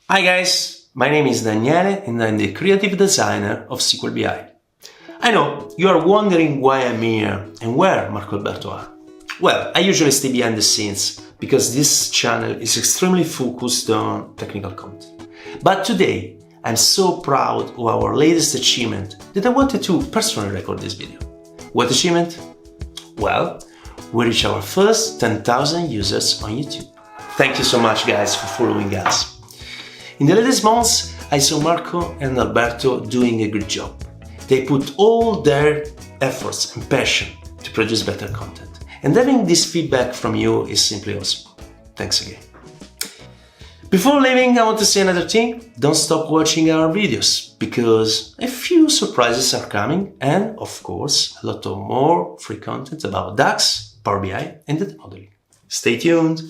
Hi guys, my name is Daniele and I'm the creative designer of SQL BI. I know you are wondering why I'm here and where Marco Alberto are. Well, I usually stay behind the scenes because this channel is extremely focused on technical content. But today, I'm so proud of our latest achievement that I wanted to personally record this video. What achievement? Well, we reached our first 10,000 users on YouTube. Thank you so much guys for following us. In the latest months, I saw Marco and Alberto doing a good job. They put all their efforts and passion to produce better content. And having this feedback from you is simply awesome. Thanks again. Before leaving, I want to say another thing. Don't stop watching our videos because a few surprises are coming and, of course, a lot of more free content about DAX, Power BI and data modeling. Stay tuned!